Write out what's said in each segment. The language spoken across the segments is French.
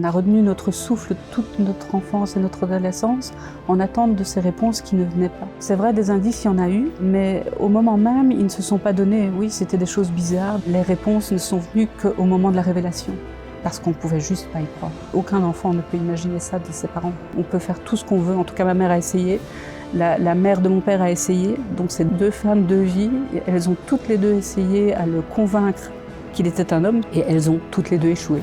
On a retenu notre souffle toute notre enfance et notre adolescence en attente de ces réponses qui ne venaient pas. C'est vrai, des indices, il y en a eu, mais au moment même, ils ne se sont pas donnés. Oui, c'était des choses bizarres. Les réponses ne sont venues qu'au moment de la révélation. Parce qu'on ne pouvait juste pas y croire. Aucun enfant ne peut imaginer ça de ses parents. On peut faire tout ce qu'on veut, en tout cas ma mère a essayé. La mère de mon père a essayé. Donc ces deux femmes, deux vies, elles ont toutes les deux essayé à le convaincre qu'il était un homme, et elles ont toutes les deux échoué,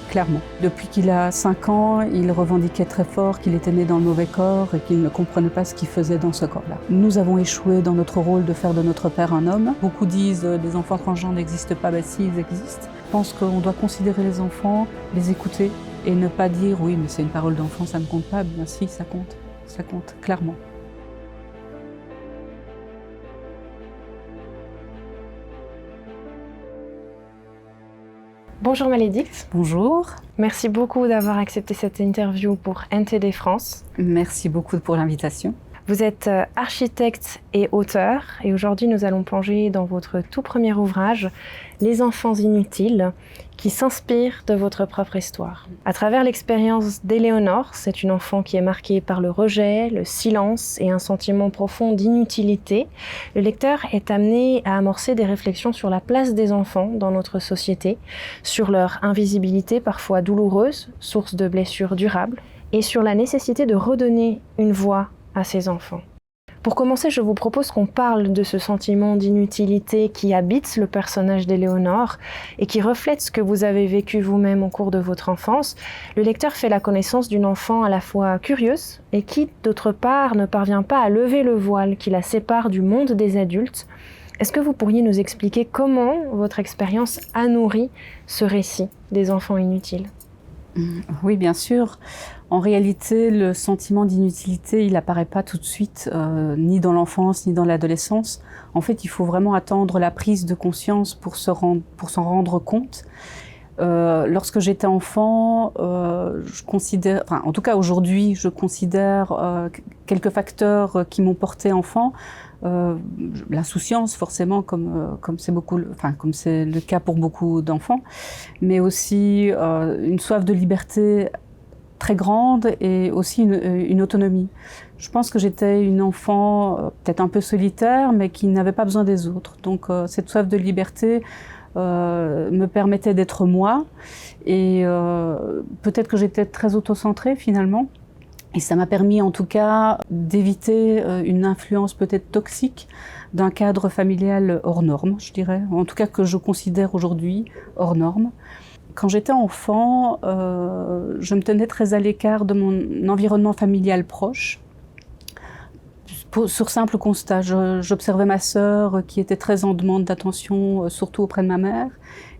clairement. Depuis qu'il a 5 ans, il revendiquait très fort qu'il était né dans le mauvais corps et qu'il ne comprenait pas ce qu'il faisait dans ce corps-là. Nous avons échoué dans notre rôle de faire de notre père un homme. Beaucoup disent « les enfants transgenres n'existent pas », ben si, ils existent. Je pense qu'on doit considérer les enfants, les écouter et ne pas dire « oui, mais c'est une parole d'enfant, ça ne compte pas ». Bien si, ça compte, clairement. Bonjour Malédicte. Bonjour. Merci beaucoup d'avoir accepté cette interview pour NTD France. Merci beaucoup pour l'invitation. Vous êtes architecte et auteur, et aujourd'hui nous allons plonger dans votre tout premier ouvrage, Les enfants inutiles, qui s'inspire de votre propre histoire. À travers l'expérience d'Éléonore, c'est une enfant qui est marquée par le rejet, le silence et un sentiment profond d'inutilité, le lecteur est amené à amorcer des réflexions sur la place des enfants dans notre société, sur leur invisibilité parfois douloureuse, source de blessures durables, et sur la nécessité de redonner une voix à ces enfants. Pour commencer, je vous propose qu'on parle de ce sentiment d'inutilité qui habite le personnage d'Éléonore et qui reflète ce que vous avez vécu vous-même au cours de votre enfance. Le lecteur fait la connaissance d'une enfant à la fois curieuse et qui, d'autre part, ne parvient pas à lever le voile qui la sépare du monde des adultes. Est-ce que vous pourriez nous expliquer comment votre expérience a nourri ce récit des enfants inutiles ? Oui, bien sûr. En réalité, le sentiment d'inutilité, il n'apparaît pas tout de suite, ni dans l'enfance, ni dans l'adolescence. En fait, il faut vraiment attendre la prise de conscience pour s'en rendre compte. Lorsque j'étais enfant, je considère, enfin, en tout cas aujourd'hui, je considère quelques facteurs qui m'ont porté enfant. L'insouciance, forcément, comme c'est le cas pour beaucoup d'enfants, mais aussi une soif de liberté très grande et aussi une autonomie. Je pense que j'étais une enfant peut-être un peu solitaire, mais qui n'avait pas besoin des autres. Donc cette soif de liberté me permettait d'être moi, et peut-être que j'étais très autocentrée finalement. Et ça m'a permis en tout cas d'éviter une influence peut-être toxique d'un cadre familial hors norme, je dirais. En tout cas que je considère aujourd'hui hors norme. Quand j'étais enfant, je me tenais très à l'écart de mon environnement familial proche. Sur simple constat, j'observais ma sœur qui était très en demande d'attention, surtout auprès de ma mère,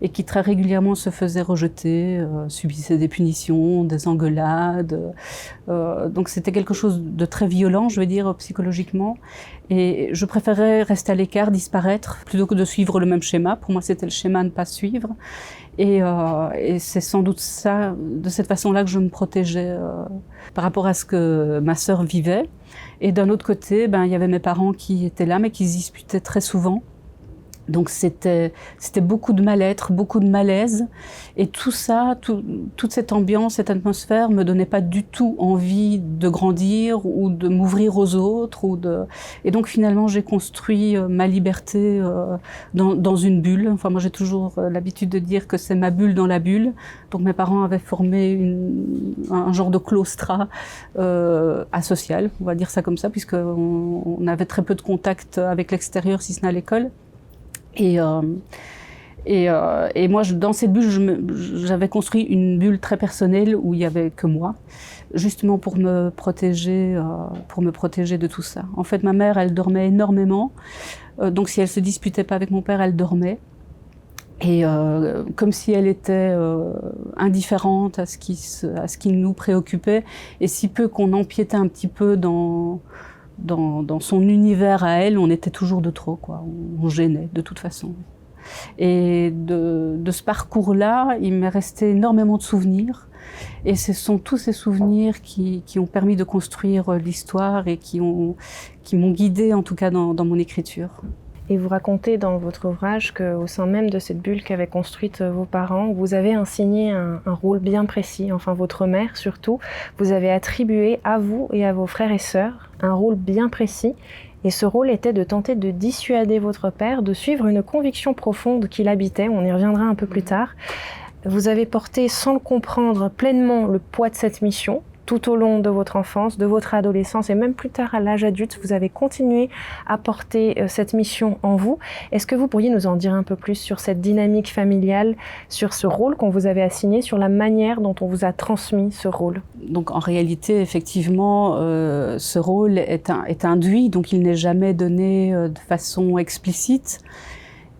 et qui très régulièrement se faisait rejeter, subissait des punitions, des engueulades. Donc c'était quelque chose de très violent, je veux dire, psychologiquement. Et je préférais rester à l'écart, disparaître, plutôt que de suivre le même schéma. Pour moi, c'était le schéma à ne pas suivre. Et c'est sans doute ça, de cette façon-là, que je me protégeais par rapport à ce que ma sœur vivait. Et d'un autre côté, il y avait mes parents qui étaient là, mais qui se disputaient très souvent. Donc c'était beaucoup de mal-être, beaucoup de malaise. Et tout ça, toute cette ambiance, cette atmosphère me donnait pas du tout envie de grandir ou de m'ouvrir aux autres. Et donc finalement, j'ai construit ma liberté dans une bulle. Enfin, moi j'ai toujours l'habitude de dire que c'est ma bulle dans la bulle. Donc mes parents avaient formé un genre de claustrat asocial, on va dire ça comme ça, puisqu'on avait très peu de contact avec l'extérieur, si ce n'est à l'école. Et moi, dans cette bulle, j'avais construit une bulle très personnelle où il y avait que moi, justement pour me protéger de tout ça. En fait, ma mère, elle dormait énormément, donc si elle se disputait pas avec mon père, elle dormait. Et comme si elle était indifférente à ce qui nous préoccupait, et si peu qu'on empiétait un petit peu dans son univers à elle, on était toujours de trop, quoi. On gênait de toute façon. Et de ce parcours-là, il m'est resté énormément de souvenirs. Et ce sont tous ces souvenirs qui ont permis de construire l'histoire et qui m'ont guidée, en tout cas, dans mon écriture. Et vous racontez dans votre ouvrage qu'au sein même de cette bulle qu'avaient construite vos parents, vous avez assigné un rôle bien précis, enfin votre mère surtout, vous avez attribué à vous et à vos frères et sœurs un rôle bien précis. Et ce rôle était de tenter de dissuader votre père de suivre une conviction profonde qu'il habitait, on y reviendra un peu plus tard. Vous avez porté sans le comprendre pleinement le poids de cette mission, tout au long de votre enfance, de votre adolescence et même plus tard à l'âge adulte, vous avez continué à porter cette mission en vous. Est-ce que vous pourriez nous en dire un peu plus sur cette dynamique familiale, sur ce rôle qu'on vous avait assigné, sur la manière dont on vous a transmis ce rôle? Donc en réalité, effectivement, ce rôle est induit, donc il n'est jamais donné de façon explicite.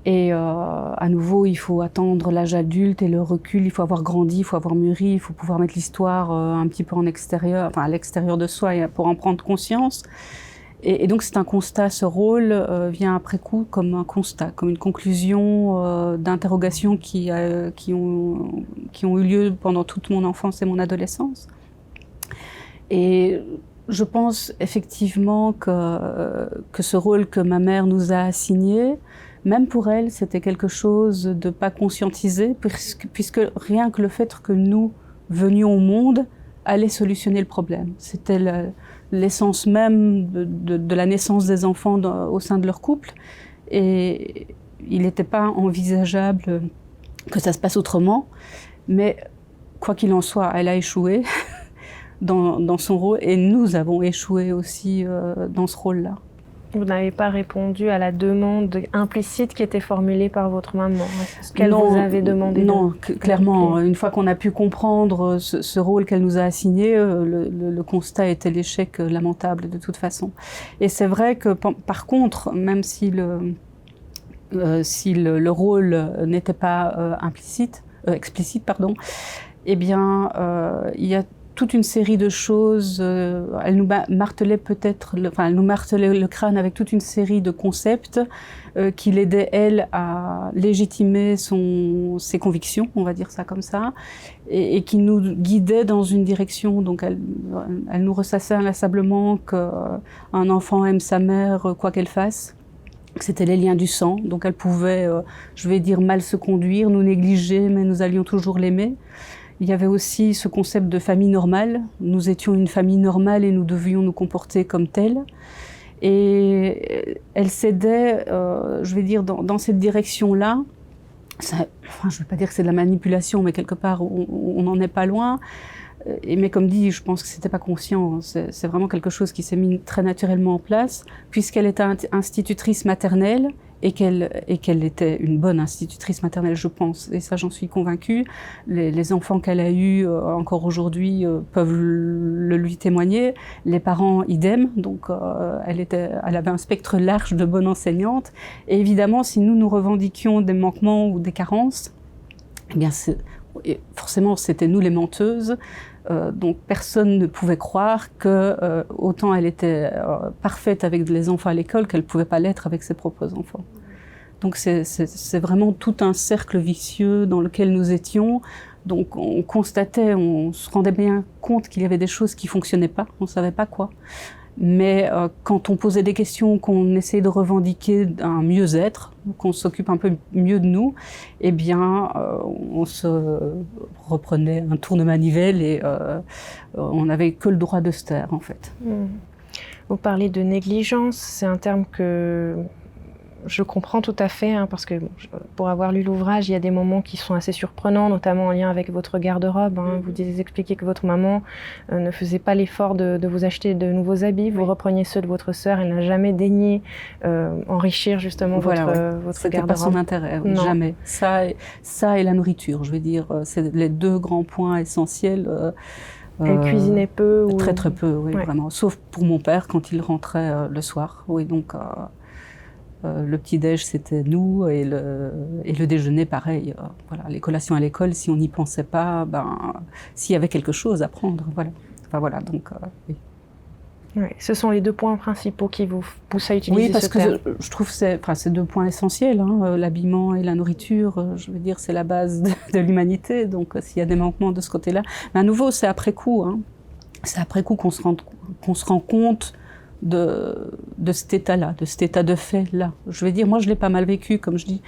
Et à nouveau, il faut attendre l'âge adulte et le recul, il faut avoir grandi, il faut avoir mûri, il faut pouvoir mettre l'histoire un petit peu en extérieur, enfin à l'extérieur de soi pour en prendre conscience. Et donc c'est un constat, ce rôle vient après coup comme un constat, comme une conclusion d'interrogations qui ont eu lieu pendant toute mon enfance et mon adolescence. Et je pense effectivement que ce rôle que ma mère nous a assigné, même pour elle, c'était quelque chose de pas conscientisé, puisque rien que le fait que nous venions au monde allait solutionner le problème. C'était l'essence même de la naissance des enfants au sein de leur couple. Et il n'était pas envisageable que ça se passe autrement. Mais quoi qu'il en soit, elle a échoué dans son rôle et nous avons échoué aussi dans ce rôle-là. Vous n'avez pas répondu à la demande implicite qui était formulée par votre maman, ce qu'elle vous avait demandé. Non, clairement. Une fois qu'on a pu comprendre ce rôle qu'elle nous a assigné, le constat était l'échec lamentable de toute façon. Et c'est vrai que par contre, même si le rôle n'était pas explicite, eh bien, il y a toute une série de choses. Elle nous martelait le crâne avec toute une série de concepts qui l'aidaient, elle, à légitimer ses convictions, on va dire ça comme ça, et qui nous guidaient dans une direction. Donc elle nous ressassait inlassablement qu'un enfant aime sa mère quoi qu'elle fasse. C'était les liens du sang, donc elle pouvait, je vais dire, mal se conduire, nous négliger, mais nous allions toujours l'aimer. Il y avait aussi ce concept de famille normale. Nous étions une famille normale et nous devions nous comporter comme telle. Et elle s'aidait, je vais dire, dans cette direction-là. Je ne vais pas dire que c'est de la manipulation, mais quelque part, on n'en est pas loin. Mais comme dit, je pense que c'était pas conscient. C'est vraiment quelque chose qui s'est mis très naturellement en place, puisqu'elle était institutrice maternelle et qu'elle était une bonne institutrice maternelle, je pense. Et ça, j'en suis convaincue. Les enfants qu'elle a eus encore aujourd'hui peuvent le lui témoigner. Les parents, idem. Donc, elle avait un spectre large de bonne enseignante. Et évidemment, si nous revendiquions des manquements ou des carences, eh bien, forcément, c'était nous les menteuses. Donc personne ne pouvait croire que autant elle était parfaite avec les enfants à l'école qu'elle ne pouvait pas l'être avec ses propres enfants. Donc c'est vraiment tout un cercle vicieux dans lequel nous étions. Donc on constatait, on se rendait bien compte qu'il y avait des choses qui ne fonctionnaient pas, on ne savait pas quoi. Mais quand on posait des questions, qu'on essayait de revendiquer un mieux-être, qu'on s'occupe un peu mieux de nous, eh bien, on se reprenait un tour de manivelle et on n'avait que le droit de se taire, en fait. Vous parlez de négligence, c'est un terme que je comprends tout à fait, parce que pour avoir lu l'ouvrage, il y a des moments qui sont assez surprenants, notamment en lien avec votre garde-robe. Vous expliquez que votre maman ne faisait pas l'effort de vous acheter de nouveaux habits, vous repreniez ceux de votre sœur, elle n'a jamais daigné enrichir justement votre garde-robe. C'était pas son intérêt, jamais. Ça et la nourriture, je veux dire, c'est les deux grands points essentiels. Elle cuisinait peu ou... Très peu, oui, vraiment. Sauf pour mon père quand il rentrait le soir. Oui, donc... le petit-déj, c'était nous, et le déjeuner, pareil. Voilà, les collations à l'école, si on n'y pensait pas, s'il y avait quelque chose à prendre, voilà. Enfin, voilà, donc, oui. Oui, ce sont les deux points principaux qui vous poussent à utiliser ce terme. Oui, parce que je trouve que c'est deux points essentiels, l'habillement et la nourriture, je veux dire, c'est la base de l'humanité, donc s'il y a des manquements de ce côté-là. Mais à nouveau, c'est après coup, c'est après coup qu'on se rend compte de cet état-là, de cet état de fait-là. Je vais dire, moi je l'ai pas mal vécu, comme je dis,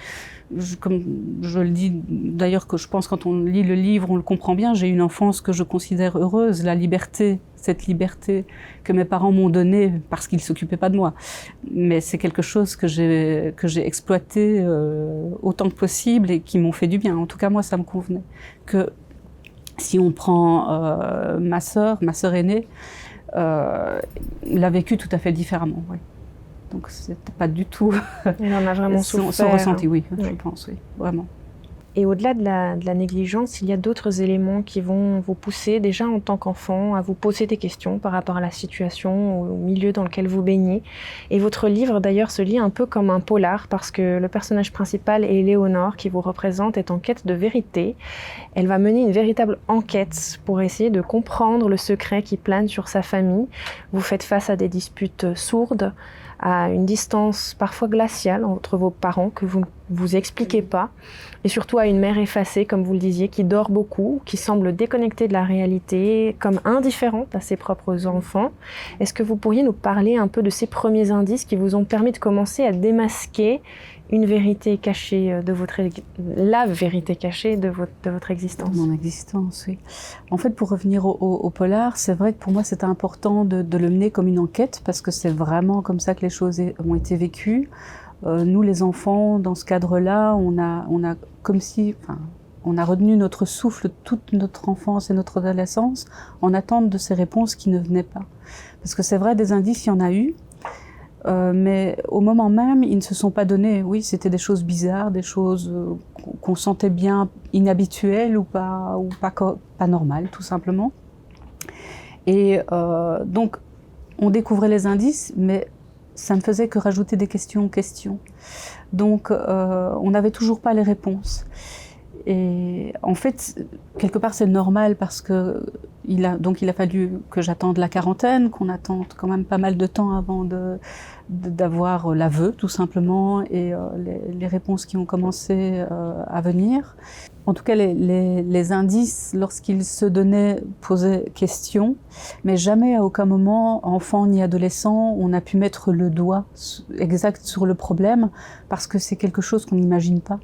comme je le dis d'ailleurs, que je pense quand on lit le livre, on le comprend bien, j'ai une enfance que je considère heureuse, la liberté, cette liberté que mes parents m'ont donnée parce qu'ils s'occupaient pas de moi. Mais c'est quelque chose que j'ai exploité autant que possible et qui m'ont fait du bien. En tout cas, moi, ça me convenait. Que si on prend ma sœur aînée, l'a vécu tout à fait différemment, oui. Donc c'était pas du tout Elle en a vraiment souffert. Son ressenti, oui, je pense, oui, vraiment. Et au-delà de la négligence, il y a d'autres éléments qui vont vous pousser, déjà en tant qu'enfant, à vous poser des questions par rapport à la situation, au milieu dans lequel vous baignez. Et votre livre, d'ailleurs, se lit un peu comme un polar, parce que le personnage principal, Éléonore, qui vous représente, est en quête de vérité. Elle va mener une véritable enquête pour essayer de comprendre le secret qui plane sur sa famille. Vous faites face à des disputes sourdes, à une distance parfois glaciale entre vos parents que vous ne vous expliquez pas, et surtout à une mère effacée, comme vous le disiez, qui dort beaucoup, qui semble déconnectée de la réalité, comme indifférente à ses propres enfants. Est-ce que vous pourriez nous parler un peu de ces premiers indices qui vous ont permis de commencer à démasquer une vérité cachée de la vérité cachée de votre existence? Mon existence, oui. En fait, pour revenir au polar, c'est vrai que pour moi, c'était important de le mener comme une enquête, parce que c'est vraiment comme ça que les choses ont été vécues. Nous, les enfants, dans ce cadre-là, on a comme si, enfin, on a retenu notre souffle toute notre enfance et notre adolescence en attente de ces réponses qui ne venaient pas. Parce que c'est vrai, des indices, il y en a eu. Mais au moment même, ils ne se sont pas donnés. Oui, c'était des choses bizarres, des choses qu'on sentait bien inhabituelles ou pas normales, tout simplement. Et donc, on découvrait les indices, mais ça ne faisait que rajouter des questions aux questions. Donc, on n'avait toujours pas les réponses. Et en fait, quelque part, c'est normal parce que il a fallu que j'attende la quarantaine, qu'on attende quand même pas mal de temps avant d'avoir l'aveu, tout simplement, et les réponses qui ont commencé à venir. En tout cas, les indices, lorsqu'ils se donnaient, posaient question, mais jamais à aucun moment, enfant ni adolescent, on a pu mettre le doigt exact sur le problème, parce que c'est quelque chose qu'on n'imagine pas.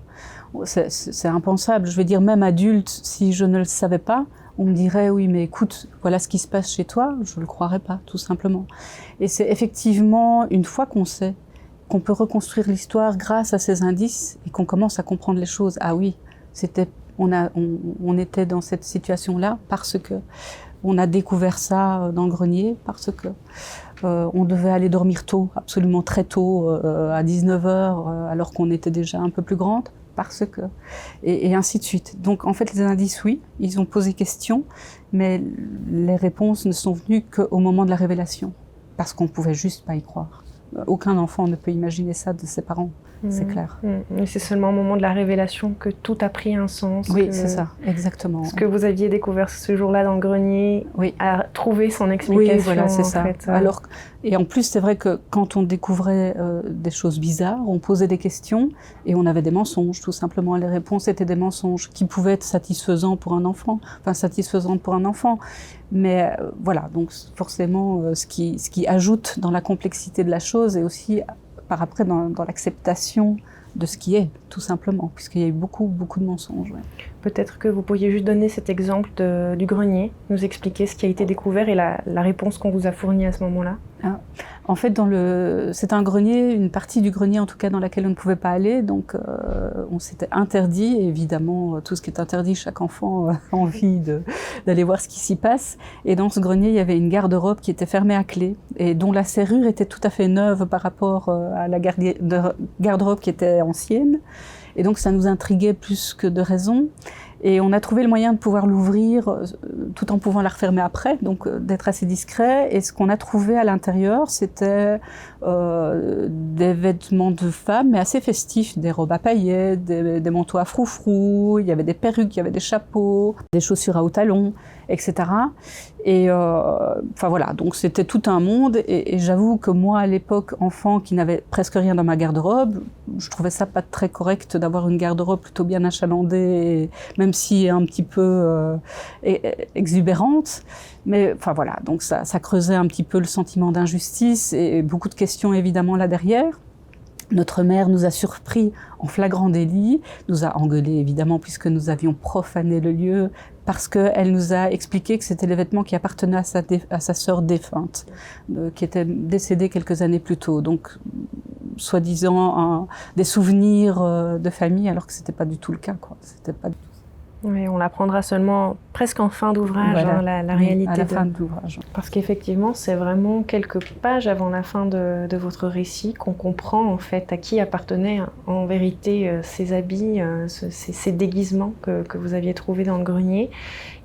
C'est impensable. Je veux dire, même adulte, si je ne le savais pas, on me dirait, oui, mais écoute, voilà ce qui se passe chez toi, je ne le croirais pas, tout simplement. Et c'est effectivement, une fois qu'on sait, qu'on peut reconstruire l'histoire grâce à ces indices, et qu'on commence à comprendre les choses. Ah oui, on était dans cette situation-là parce que on a découvert ça dans le grenier, parce que on devait aller dormir tôt, absolument très tôt, à 19h, alors qu'on était déjà un peu plus grande, parce que... Et ainsi de suite. Donc en fait, les indices, oui, ils ont posé question, mais les réponses ne sont venues qu'au moment de la révélation, parce qu'on ne pouvait juste pas y croire. Aucun enfant ne peut imaginer ça de ses parents. C'est clair. Et c'est seulement au moment de la révélation que tout a pris un sens. Oui, c'est ça, exactement. Ce que vous aviez découvert ce jour-là dans le grenier a trouvé son explication. Oui, voilà, c'est ça. Fait. Alors, et en plus, c'est vrai que quand on découvrait des choses bizarres, on posait des questions et on avait des mensonges, tout simplement. Les réponses étaient des mensonges qui pouvaient être satisfaisantes pour un enfant. Mais voilà, donc forcément, ce qui ajoute dans la complexité de la chose et aussi par après dans l'acceptation de ce qui est, tout simplement, puisqu'il y a eu beaucoup de mensonges. Ouais. Peut-être que vous pourriez juste donner cet exemple du grenier, nous expliquer ce qui a été découvert et la réponse qu'on vous a fournie à ce moment-là. En fait, c'est un grenier, une partie du grenier en tout cas dans laquelle on ne pouvait pas aller, donc on s'était interdit, et évidemment tout ce qui est interdit, chaque enfant a envie d'aller voir ce qui s'y passe, et dans ce grenier il y avait une garde-robe qui était fermée à clé, et dont la serrure était tout à fait neuve par rapport à la garde-robe qui était ancienne, et donc ça nous intriguait plus que de raison. Et on a trouvé le moyen de pouvoir l'ouvrir tout en pouvant la refermer après, donc d'être assez discret. Et ce qu'on a trouvé à l'intérieur, c'était des vêtements de femmes, mais assez festifs, des robes à paillettes, des manteaux à froufrou, il y avait des perruques, il y avait des chapeaux, des chaussures à hauts talons. etc. Et enfin voilà, donc c'était tout un monde. Et j'avoue que moi, à l'époque, enfant qui n'avait presque rien dans ma garde-robe, je trouvais ça pas très correct d'avoir une garde-robe plutôt bien achalandée, même si un petit peu exubérante. Mais enfin voilà, donc ça creusait un petit peu le sentiment d'injustice et beaucoup de questions évidemment là derrière. Notre mère nous a surpris en flagrant délit, nous a engueulés évidemment puisque nous avions profané le lieu, parce qu'elle nous a expliqué que c'était les vêtements qui appartenaient à sa sœur défunte, qui était décédée quelques années plus tôt. Donc, soi-disant, des souvenirs de famille, alors que c'était pas du tout le cas, quoi. C'était pas... Oui, on l'apprendra seulement presque en fin d'ouvrage, voilà. la réalité. À la fin de l'ouvrage. Parce qu'effectivement, c'est vraiment quelques pages avant la fin de votre récit qu'on comprend en fait à qui appartenaient en vérité ces habits, ces déguisements que vous aviez trouvés dans le grenier.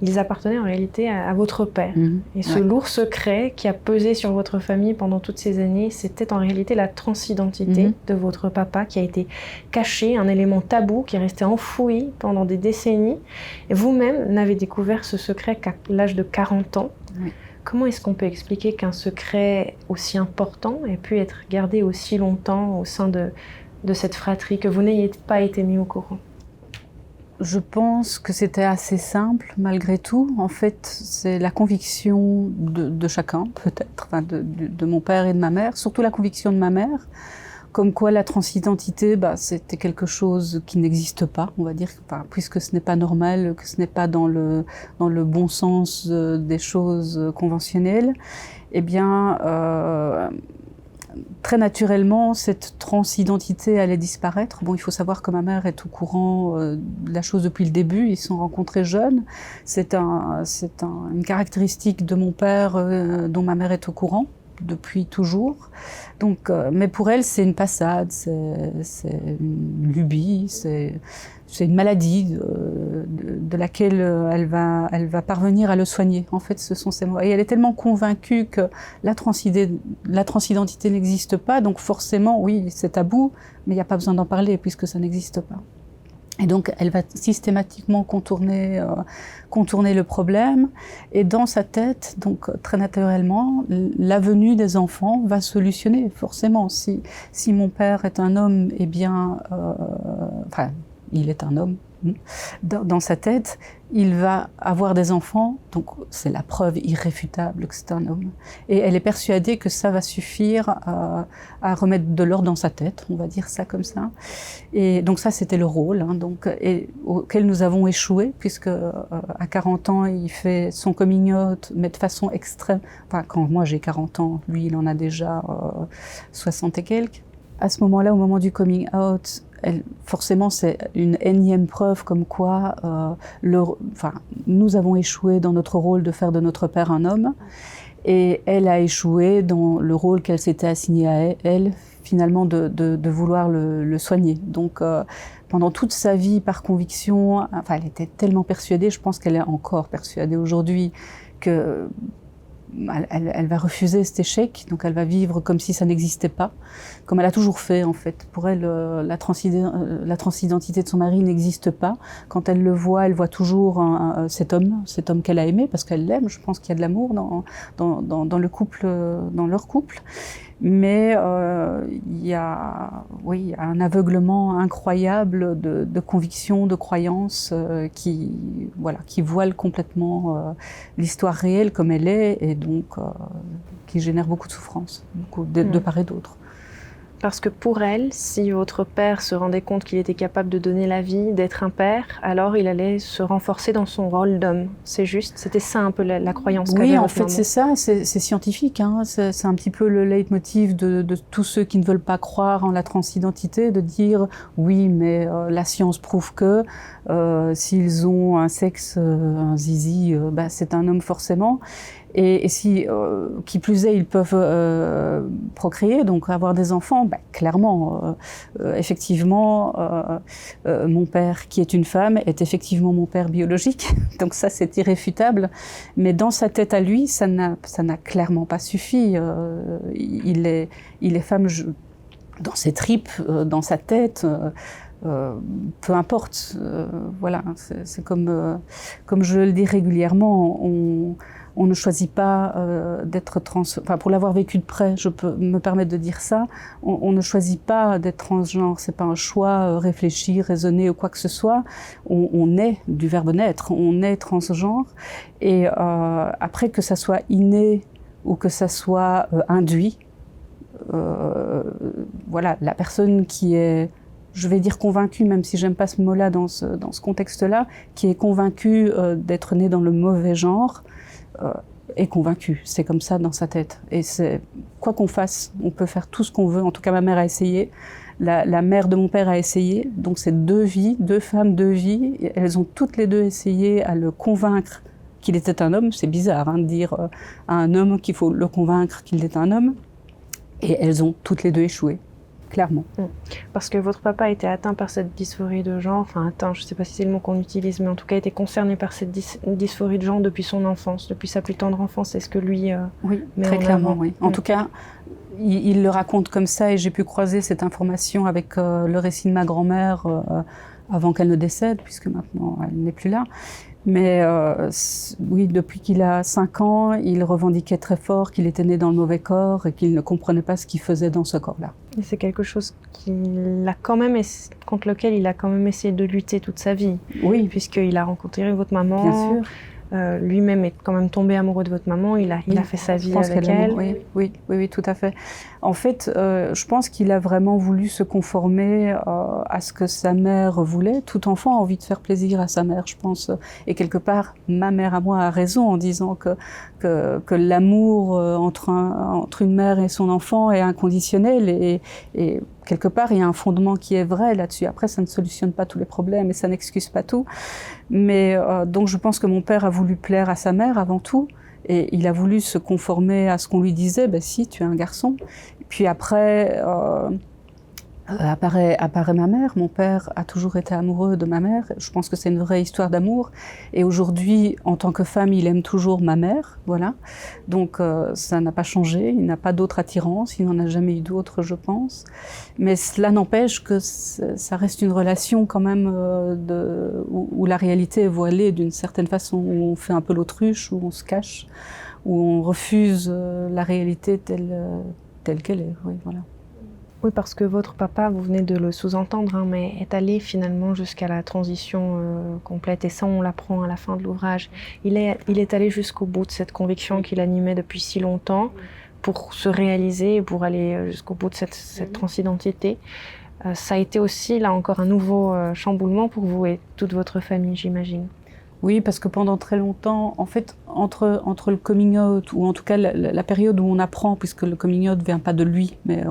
Ils appartenaient en réalité à votre père. Et ce lourd secret qui a pesé sur votre famille pendant toutes ces années, c'était en réalité la transidentité de votre papa qui a été caché, un élément tabou qui est resté enfoui pendant des décennies. Et vous-même n'avez découvert ce secret qu'à l'âge de 40 ans. Oui. Comment est-ce qu'on peut expliquer qu'un secret aussi important ait pu être gardé aussi longtemps au sein de cette fratrie, que vous n'ayez pas été mis au courant? Je pense que c'était assez simple, malgré tout. En fait, c'est la conviction de chacun, peut-être, enfin de mon père et de ma mère, surtout la conviction de ma mère, comme quoi la transidentité, c'était quelque chose qui n'existe pas, on va dire, puisque ce n'est pas normal, que ce n'est pas dans le bon sens des choses conventionnelles. Eh bien, très naturellement, cette transidentité allait disparaître. Bon, il faut savoir que ma mère est au courant de la chose depuis le début. Ils se sont rencontrés jeunes. C'est une caractéristique de mon père dont ma mère est au courant depuis toujours. Donc, mais pour elle, c'est une passade, c'est une lubie, c'est une maladie de laquelle elle va parvenir à le soigner. En fait, ce sont ses mots. Et elle est tellement convaincue que la transidentité n'existe pas, donc forcément, oui, c'est tabou, mais il n'y a pas besoin d'en parler puisque ça n'existe pas. Et donc, elle va systématiquement contourner le problème. Et dans sa tête, donc très naturellement, la venue des enfants va solutionner, forcément. Si mon père est un homme, eh bien, enfin, il est un homme. Dans sa tête, il va avoir des enfants, donc c'est la preuve irréfutable que c'est un homme. Et elle est persuadée que ça va suffire à remettre de l'ordre dans sa tête, on va dire ça comme ça. Et donc ça, c'était le rôle, auquel nous avons échoué, puisque à 40 ans, il fait son coming out, mais de façon extrême. Enfin, quand moi j'ai 40 ans, lui, il en a déjà 60 et quelques. À ce moment-là, au moment du coming out, forcément, c'est une énième preuve comme quoi nous avons échoué dans notre rôle de faire de notre père un homme, et elle a échoué dans le rôle qu'elle s'était assigné à elle, finalement, de vouloir le soigner. Donc, pendant toute sa vie, par conviction, elle était tellement persuadée, je pense qu'elle est encore persuadée aujourd'hui, que elle va refuser cet échec, donc elle va vivre comme si ça n'existait pas, comme elle a toujours fait en fait. Pour elle, la transidentité de son mari n'existe pas. Quand elle le voit, elle voit toujours cet homme qu'elle a aimé, parce qu'elle l'aime. Je pense qu'il y a de l'amour dans le couple, dans leur couple. Mais il y a un aveuglement incroyable de convictions, de croyances qui voilent complètement l'histoire réelle comme elle est, et donc qui génère beaucoup de souffrance, de part et d'autre. Parce que pour elle, si votre père se rendait compte qu'il était capable de donner la vie, d'être un père, alors il allait se renforcer dans son rôle d'homme. C'est juste, c'était ça un peu la croyance qu'avait votre maman. Oui, en fait, c'est ça, c'est scientifique. C'est un petit peu le leitmotiv de tous ceux qui ne veulent pas croire en la transidentité, de dire oui, mais la science prouve que s'ils ont un sexe, un zizi, c'est un homme forcément. Et si, qui plus est, ils peuvent procréer, donc avoir des enfants, clairement, effectivement, mon père, qui est une femme, est effectivement mon père biologique, donc ça c'est irréfutable, mais dans sa tête à lui, ça n'a clairement pas suffi. Il est femme dans ses tripes, dans sa tête. peu importe, voilà, c'est comme je le dis régulièrement, on ne choisit pas d'être trans. Enfin, pour l'avoir vécu de près, je peux me permettre de dire ça. On ne choisit pas d'être transgenre. C'est pas un choix réfléchi, raisonné ou quoi que ce soit. On est du verbe naître. On est transgenre. Et après, que ça soit inné ou que ça soit induit, voilà, la personne qui est, je vais dire convaincue, même si j'aime pas ce mot-là dans ce contexte-là, qui est convaincue d'être née dans le mauvais genre, est convaincue. C'est comme ça dans sa tête. Et c'est quoi qu'on fasse, on peut faire tout ce qu'on veut. En tout cas, ma mère a essayé. La mère de mon père a essayé. Donc c'est 2 vies, 2 femmes, 2 vies. Elles ont toutes les 2 essayé à le convaincre qu'il était un homme. C'est bizarre de dire à un homme qu'il faut le convaincre qu'il est un homme. Et elles ont toutes les 2 échoué. Clairement. Parce que votre papa était atteint par cette dysphorie de genre, enfin atteint, je ne sais pas si c'est le mot qu'on utilise, mais en tout cas était concerné par cette dysphorie de genre depuis son enfance, depuis sa plus tendre enfance. Est-ce que lui oui, très clairement, oui. En tout cas, il le raconte comme ça et j'ai pu croiser cette information avec le récit de ma grand-mère avant qu'elle ne décède, puisque maintenant elle n'est plus là. Mais oui, depuis qu'il a 5 ans, il revendiquait très fort qu'il était né dans le mauvais corps et qu'il ne comprenait pas ce qu'il faisait dans ce corps-là. Et c'est quelque chose contre lequel il a quand même essayé de lutter toute sa vie. Oui. Puisqu'il a rencontré votre maman. Bien sûr. Lui-même est quand même tombé amoureux de votre maman, il a fait sa vie avec elle. Oui, tout à fait. En fait, je pense qu'il a vraiment voulu se conformer à ce que sa mère voulait. Tout enfant a envie de faire plaisir à sa mère, je pense. Et quelque part, ma mère à moi a raison en disant que l'amour entre une mère et son enfant est inconditionnel et quelque part, il y a un fondement qui est vrai là-dessus. Après, ça ne solutionne pas tous les problèmes et ça n'excuse pas tout. Mais donc, je pense que mon père a voulu plaire à sa mère avant tout. Et il a voulu se conformer à ce qu'on lui disait. Ben si, tu es un garçon. Et puis après, apparaît ma mère. Mon père a toujours été amoureux de ma mère. Je pense que c'est une vraie histoire d'amour. Et aujourd'hui, en tant que femme, il aime toujours ma mère. Voilà. Donc, ça n'a pas changé. Il n'a pas d'autre attirance. Il n'en a jamais eu d'autre, je pense. Mais cela n'empêche que ça reste une relation quand même où la réalité est voilée d'une certaine façon, où on fait un peu l'autruche, où on se cache, où on refuse la réalité telle qu'elle est. Oui, voilà. Oui, parce que votre papa, vous venez de le sous-entendre, mais est allé finalement jusqu'à la transition complète. Et ça, on l'apprend à la fin de l'ouvrage. Il est allé jusqu'au bout de cette conviction qu'il animait depuis si longtemps pour se réaliser, pour aller jusqu'au bout de cette transidentité. Ça a été aussi, là encore, un nouveau chamboulement pour vous et toute votre famille, j'imagine. Oui, parce que pendant très longtemps, en fait, entre le coming out, ou en tout cas la période où on apprend, puisque le coming out ne vient pas de lui, mais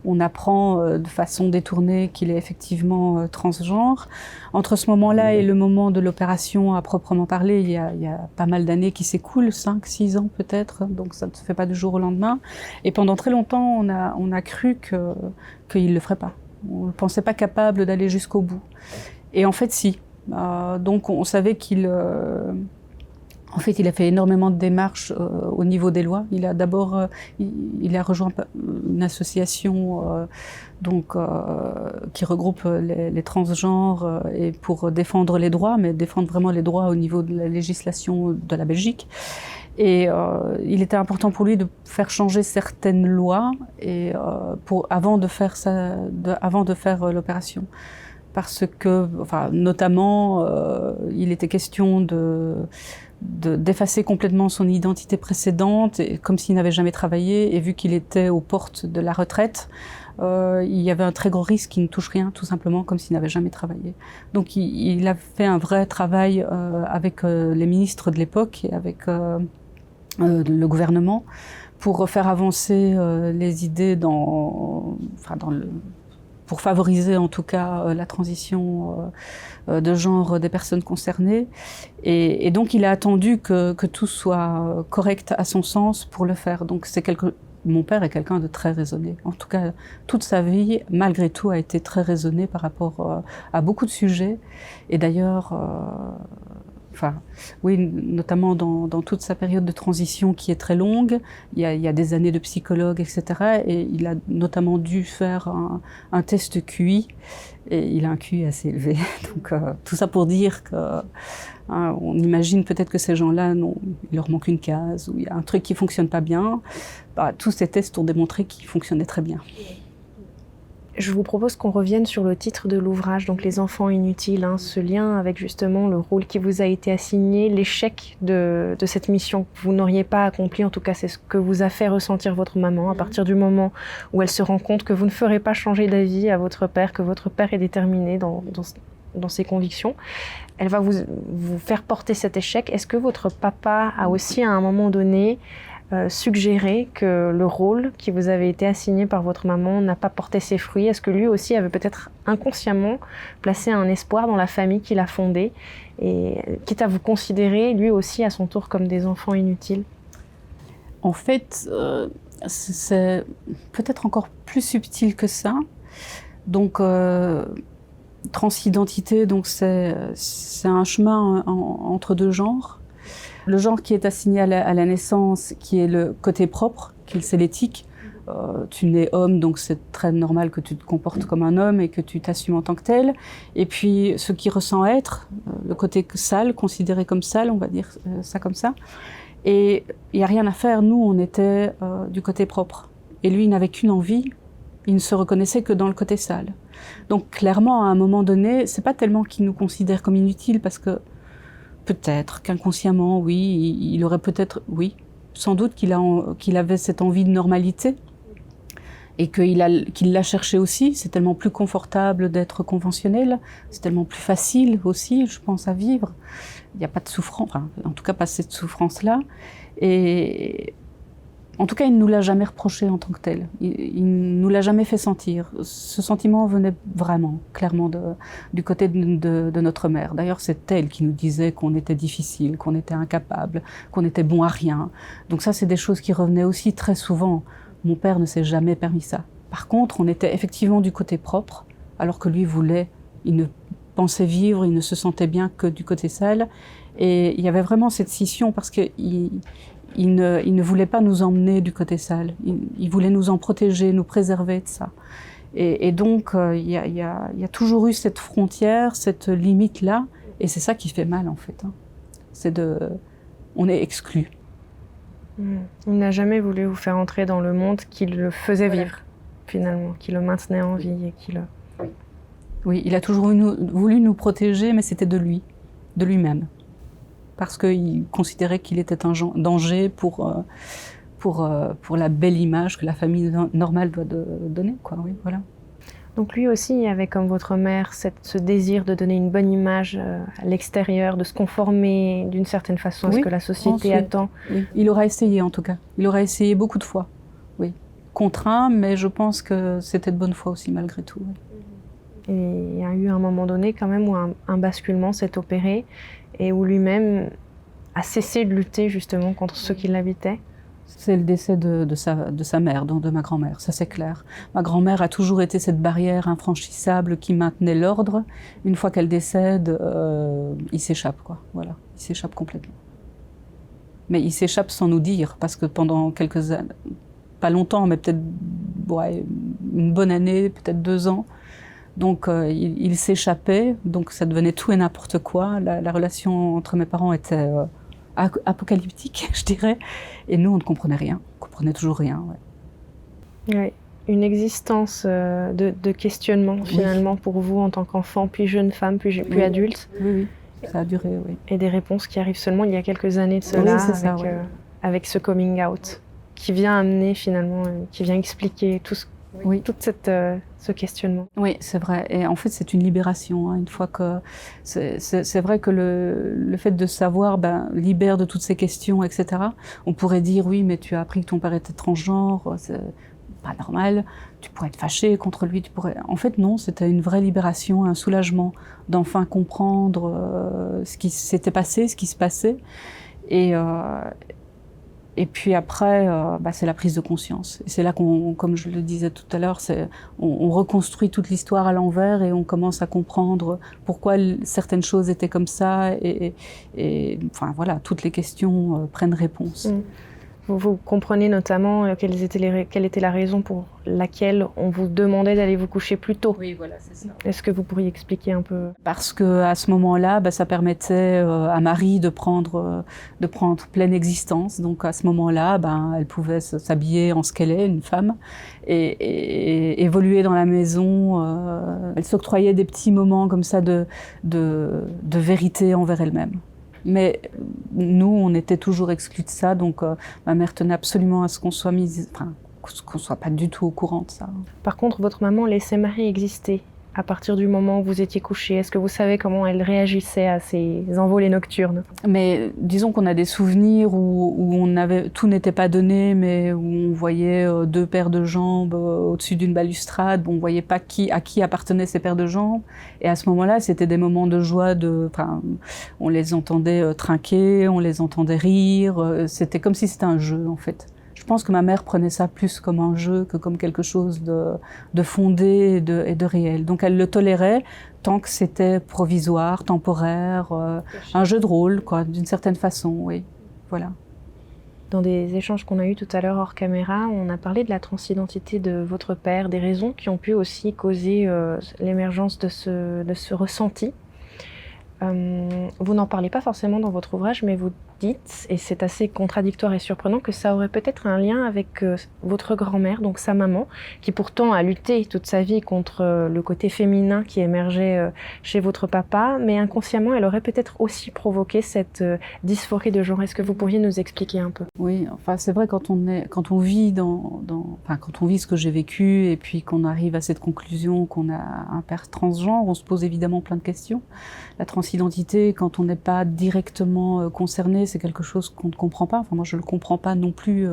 on apprend de façon détournée qu'il est effectivement transgenre. Entre ce moment-là et le moment de l'opération à proprement parler, il y a pas mal d'années qui s'écoulent, 5-6 ans peut-être, donc ça ne se fait pas du jour au lendemain. Et pendant très longtemps, on a cru qu'il ne le ferait pas. On ne pensait pas capable d'aller jusqu'au bout. Et en fait, si. Donc on savait en fait, il a fait énormément de démarches au niveau des lois. Il a d'abord, il a rejoint une association qui regroupe les transgenres et pour défendre les droits, mais défendre vraiment les droits au niveau de la législation de la Belgique. Et il était important pour lui de faire changer certaines lois et avant de faire l'opération. Parce que, enfin, notamment, il était question d'effacer complètement son identité précédente, comme s'il n'avait jamais travaillé, et vu qu'il était aux portes de la retraite, il y avait un très gros risque qu'il ne touche rien, tout simplement, comme s'il n'avait jamais travaillé. Donc il a fait un vrai travail avec les ministres de l'époque et avec le gouvernement pour faire avancer les idées pour favoriser en tout cas la transition de genre des personnes concernées. Et donc il a attendu que tout soit correct à son sens pour le faire. Donc mon père est quelqu'un de très raisonné. En tout cas, toute sa vie, malgré tout, a été très raisonné par rapport à beaucoup de sujets. Et d'ailleurs, Enfin, oui, notamment dans toute sa période de transition qui est très longue. Il y a des années de psychologue, etc. Et il a notamment dû faire un test QI. Et il a un QI assez élevé. Donc, tout ça pour dire que on imagine peut-être que ces gens-là, il leur manque une case, ou il y a un truc qui ne fonctionne pas bien. Tous ces tests ont démontré qu'ils fonctionnaient très bien. Je vous propose qu'on revienne sur le titre de l'ouvrage, donc Les enfants inutiles, ce lien avec justement le rôle qui vous a été assigné, l'échec de cette mission que vous n'auriez pas accomplie, en tout cas c'est ce que vous a fait ressentir votre maman, à partir du moment où elle se rend compte que vous ne ferez pas changer d'avis à votre père, que votre père est déterminé dans ses convictions. Elle va vous faire porter cet échec. Est-ce que votre papa a aussi à un moment donné suggérer que le rôle qui vous avait été assigné par votre maman n'a pas porté ses fruits? Est-ce que lui aussi avait peut-être inconsciemment placé un espoir dans la famille qu'il a fondée, et quitte à vous considérer lui aussi à son tour comme des enfants inutiles? En fait, c'est peut-être encore plus subtil que ça. Donc, transidentité, donc c'est un chemin entre deux genres. Le genre qui est assigné à la naissance, qui est le côté propre, c'est l'éthique. Tu nais homme, donc c'est très normal que tu te comportes comme un homme et que tu t'assumes en tant que tel. Et puis ce qui ressent être, le côté sale, considéré comme sale, on va dire ça comme ça. Et il n'y a rien à faire, nous on était du côté propre. Et lui il n'avait qu'une envie, il ne se reconnaissait que dans le côté sale. Donc clairement à un moment donné, c'est pas tellement qu'il nous considère comme inutiles, parce que peut-être qu'inconsciemment, oui, il aurait peut-être, oui, sans doute qu'il avait cette envie de normalité et qu'il l'a cherché aussi. C'est tellement plus confortable d'être conventionnel, c'est tellement plus facile aussi, je pense, à vivre. Il n'y a pas de souffrance, enfin, en tout cas pas cette souffrance-là. Et en tout cas, il ne nous l'a jamais reproché en tant que tel. Il ne nous l'a jamais fait sentir. Ce sentiment venait vraiment, clairement, du côté de notre mère. D'ailleurs, c'est elle qui nous disait qu'on était difficile, qu'on était incapable, qu'on était bon à rien. Donc ça, c'est des choses qui revenaient aussi très souvent. Mon père ne s'est jamais permis ça. Par contre, on était effectivement du côté propre, alors que lui voulait, il ne pensait vivre, il ne se sentait bien que du côté sale. Et il y avait vraiment cette scission, parce que il ne voulait pas nous emmener du côté sale. Il voulait nous en protéger, nous préserver de ça. Et donc, il y a toujours eu cette frontière, cette limite-là. Et c'est ça qui fait mal, en fait. On est exclus. Il n'a jamais voulu vous faire entrer dans le monde qui le faisait vivre, finalement, qui le maintenait en vie et qui le... Oui, il a toujours voulu nous protéger, mais c'était de lui-même. Parce qu'il considérait qu'il était un danger pour la belle image que la famille normale doit donner, quoi. Oui, voilà. Donc lui aussi avait, comme votre mère, ce désir de donner une bonne image à l'extérieur, de se conformer d'une certaine façon à ce que la société attend. Oui. Il aura essayé, en tout cas. Il aura essayé beaucoup de fois, oui. Contraint, mais je pense que c'était de bonne foi aussi, malgré tout. Oui. Et il y a eu un moment donné, quand même, où un basculement s'est opéré, et où lui-même a cessé de lutter justement contre ceux qui l'habitaient. C'est le décès de sa mère, donc de ma grand-mère, ça c'est clair. Ma grand-mère a toujours été cette barrière infranchissable qui maintenait l'ordre. Une fois qu'elle décède, il s'échappe, quoi. Voilà, il s'échappe complètement. Mais il s'échappe sans nous dire, parce que pendant quelques années, pas longtemps, mais peut-être une bonne année, peut-être 2 ans, donc il s'échappait, donc ça devenait tout et n'importe quoi. La relation entre mes parents était apocalyptique, je dirais, et nous on ne comprenait rien, on comprenait toujours rien. Ouais. Oui, une existence de questionnement finalement pour vous en tant qu'enfant, puis jeune femme, puis adulte. Oui, ça a duré, oui. Et des réponses qui arrivent seulement il y a quelques années de cela, avec ce coming out, qui vient amener finalement, qui vient expliquer tout ce questionnement. Oui, c'est vrai. Et en fait, c'est une libération. Une fois que c'est vrai que le fait de savoir libère de toutes ces questions, etc. On pourrait dire oui, mais tu as appris que ton père était transgenre, c'est pas normal. Tu pourrais être fâché contre lui. En fait, non. C'était une vraie libération, un soulagement d'enfin comprendre ce qui s'était passé, ce qui se passait. Et Et puis après, c'est la prise de conscience. Et c'est là qu'on, comme je le disais tout à l'heure, on reconstruit toute l'histoire à l'envers et on commence à comprendre pourquoi certaines choses étaient comme ça. Et enfin voilà, toutes les questions prennent réponse. Mmh. Vous comprenez notamment quelle était la raison pour laquelle on vous demandait d'aller vous coucher plus tôt. Oui, voilà, c'est ça. Est-ce que vous pourriez expliquer un peu? Parce qu'à ce moment-là, ça permettait à Marie de prendre pleine existence. Donc à ce moment-là, elle pouvait s'habiller en ce qu'elle est, une femme, et évoluer dans la maison. Elle s'octroyait des petits moments comme ça de vérité envers elle-même. Mais nous, on était toujours exclus de ça, donc ma mère tenait absolument à ce qu'on soit qu'on soit pas du tout au courant de ça. Par contre, votre maman laissait Marie exister à partir du moment où vous étiez couché. Est-ce que vous savez comment elle réagissait à ces envolées nocturnes? Mais disons qu'on a des souvenirs où tout n'était pas donné, mais où on voyait deux paires de jambes au-dessus d'une balustrade. On voyait pas à qui appartenaient ces paires de jambes. Et à ce moment-là, c'était des moments de joie. On les entendait trinquer, on les entendait rire. C'était comme si c'était un jeu, en fait. Je pense que ma mère prenait ça plus comme un jeu que comme quelque chose de fondé et de réel. Donc elle le tolérait tant que c'était provisoire, temporaire, un jeu de rôle, quoi, d'une certaine façon, oui. Voilà. Dans des échanges qu'on a eus tout à l'heure hors caméra, on a parlé de la transidentité de votre père, des raisons qui ont pu aussi causer l'émergence de ce ressenti. Vous n'en parlez pas forcément dans votre ouvrage, mais vous dites, et c'est assez contradictoire et surprenant, que ça aurait peut-être un lien avec votre grand-mère, donc sa maman, qui pourtant a lutté toute sa vie contre le côté féminin qui émergeait chez votre papa, mais inconsciemment, elle aurait peut-être aussi provoqué cette dysphorie de genre. Est-ce que vous pourriez nous expliquer un peu? Oui, enfin c'est vrai quand on vit quand on vit ce que j'ai vécu et puis qu'on arrive à cette conclusion qu'on a un père transgenre, on se pose évidemment plein de questions. La transidentité, quand on n'est pas directement concerné, c'est quelque chose qu'on ne comprend pas. Enfin, moi, je ne le comprends pas non plus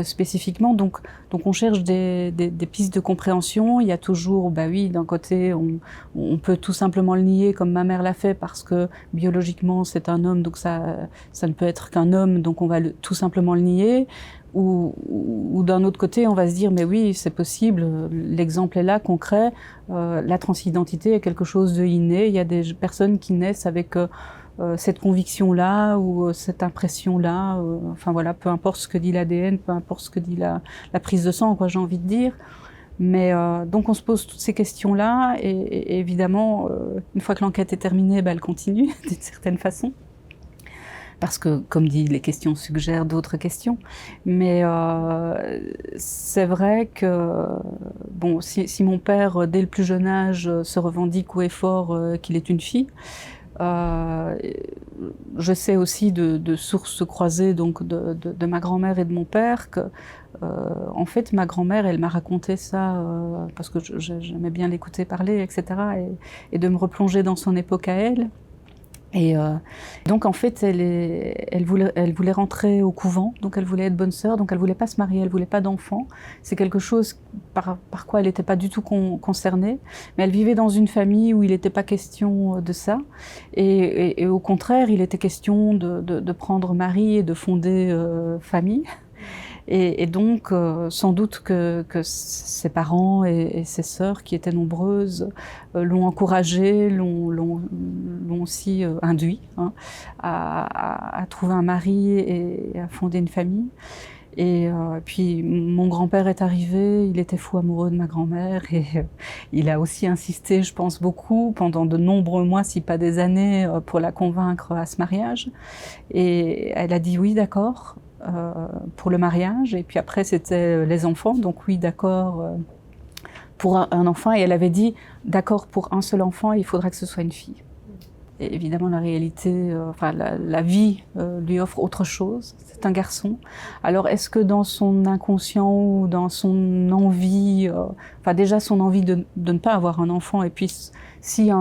spécifiquement. Donc, on cherche des pistes de compréhension. Il y a toujours, oui, d'un côté, on peut tout simplement le nier, comme ma mère l'a fait, parce que biologiquement, c'est un homme, donc ça ne peut être qu'un homme, donc on va tout simplement le nier. Ou d'un autre côté, on va se dire, mais oui, c'est possible, l'exemple est là, concret, la transidentité est quelque chose de inné. Il y a des personnes qui naissent avec cette conviction-là ou cette impression-là, enfin voilà, peu importe ce que dit l'ADN, peu importe ce que dit la prise de sang, quoi, j'ai envie de dire. Mais donc on se pose toutes ces questions-là et évidemment, une fois que l'enquête est terminée, elle continue d'une certaine façon. Parce que, comme dit, les questions suggèrent d'autres questions. Mais c'est vrai que, bon, si mon père, dès le plus jeune âge, se revendique haut et fort qu'il est une fille, je sais aussi de sources croisées donc de ma grand-mère et de mon père que, en fait, ma grand-mère, elle m'a raconté ça parce que j'aimais bien l'écouter parler, etc. Et de me replonger dans son époque à elle. Et donc en fait, elle voulait rentrer au couvent, donc elle voulait être bonne sœur, donc elle voulait pas se marier, elle voulait pas d'enfant. C'est quelque chose par quoi elle n'était pas du tout concernée, mais elle vivait dans une famille où il n'était pas question de ça, et au contraire, il était question de prendre mari et de fonder famille. Et donc, sans doute que ses parents et ses sœurs, qui étaient nombreuses, l'ont encouragée, l'ont aussi induit à trouver un mari et à fonder une famille. Et puis mon grand-père est arrivé, il était fou amoureux de ma grand-mère et il a aussi insisté, je pense, beaucoup, pendant de nombreux mois, si pas des années, pour la convaincre à ce mariage. Et elle a dit oui, d'accord. Pour le mariage, et puis après c'était les enfants, donc oui, d'accord pour un enfant, et elle avait dit d'accord pour un seul enfant, il faudra que ce soit une fille. Et évidemment, la réalité, la vie lui offre autre chose, c'est un garçon. Alors est-ce que dans son inconscient ou dans son envie, déjà son envie de ne pas avoir un enfant, et puis si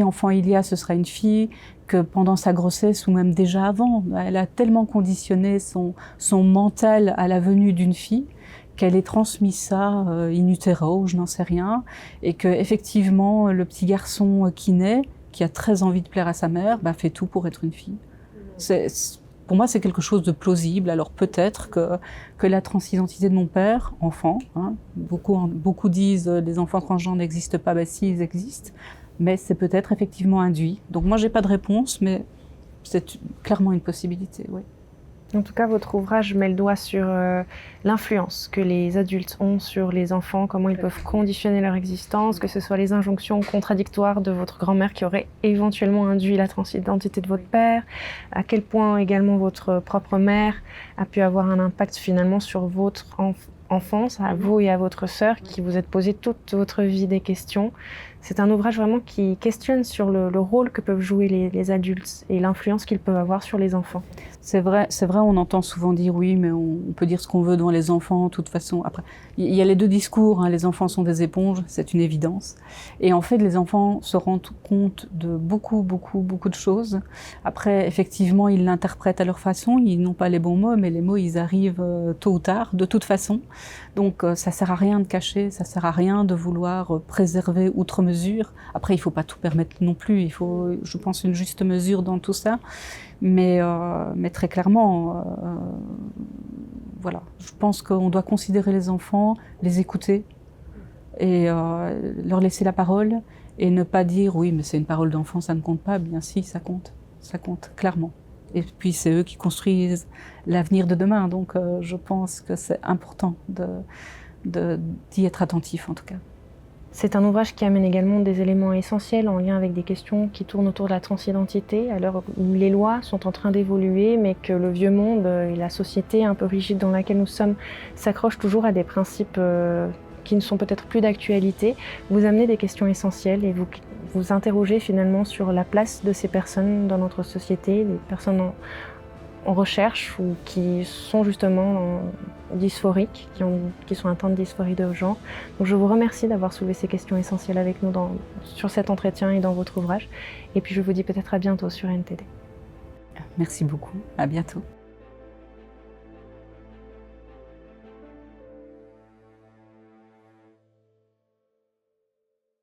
enfant il y a, ce sera une fille, que pendant sa grossesse ou même déjà avant, elle a tellement conditionné son mental à la venue d'une fille qu'elle ait transmis ça in utero, je n'en sais rien, et que effectivement le petit garçon qui naît, qui a très envie de plaire à sa mère, fait tout pour être une fille. pour moi, c'est quelque chose de plausible. Alors peut-être que la transidentité de mon père, enfant, hein, beaucoup disent les enfants transgenres n'existent pas, ben si, ils existent, mais c'est peut-être effectivement induit. Donc moi, j'ai pas de réponse, mais c'est clairement une possibilité, oui. En tout cas, votre ouvrage met le doigt sur l'influence que les adultes ont sur les enfants, comment ils peuvent conditionner leur existence, que ce soit les injonctions contradictoires de votre grand-mère qui aurait éventuellement induit la transidentité de votre père, à quel point également votre propre mère a pu avoir un impact finalement sur votre enfance, à vous et à votre sœur, qui vous êtes posé toute votre vie des questions. C'est un ouvrage vraiment qui questionne sur le rôle que peuvent jouer les adultes et l'influence qu'ils peuvent avoir sur les enfants. C'est vrai, on entend souvent dire oui, mais on peut dire ce qu'on veut devant les enfants, de toute façon. Après, il y a les deux discours, hein, les enfants sont des éponges, c'est une évidence. Et en fait, les enfants se rendent compte de beaucoup de choses. Après, effectivement, ils l'interprètent à leur façon, ils n'ont pas les bons mots, mais les mots, ils arrivent tôt ou tard, de toute façon. Donc, ça sert à rien de cacher, ça sert à rien de vouloir préserver outre mesure. Après, il faut pas tout permettre non plus, il faut, je pense, une juste mesure dans tout ça. Mais très clairement, voilà, je pense qu'on doit considérer les enfants, les écouter et leur laisser la parole et ne pas dire oui, mais c'est une parole d'enfant, ça ne compte pas. Bien si, ça compte clairement. Et puis c'est eux qui construisent l'avenir de demain, donc je pense que c'est important d'y être attentif en tout cas. C'est un ouvrage qui amène également des éléments essentiels en lien avec des questions qui tournent autour de la transidentité, à l'heure où les lois sont en train d'évoluer, mais que le vieux monde et la société un peu rigide dans laquelle nous sommes s'accrochent toujours à des principes qui ne sont peut-être plus d'actualité. Vous amenez des questions essentielles et vous interrogez finalement sur la place de ces personnes dans notre société, les personnes en recherche ou qui sont justement dysphoriques, qui sont atteintes de dysphorie de genre. Donc je vous remercie d'avoir soulevé ces questions essentielles avec nous sur cet entretien et dans votre ouvrage. Et puis je vous dis peut-être à bientôt sur NTD. Merci beaucoup, à bientôt.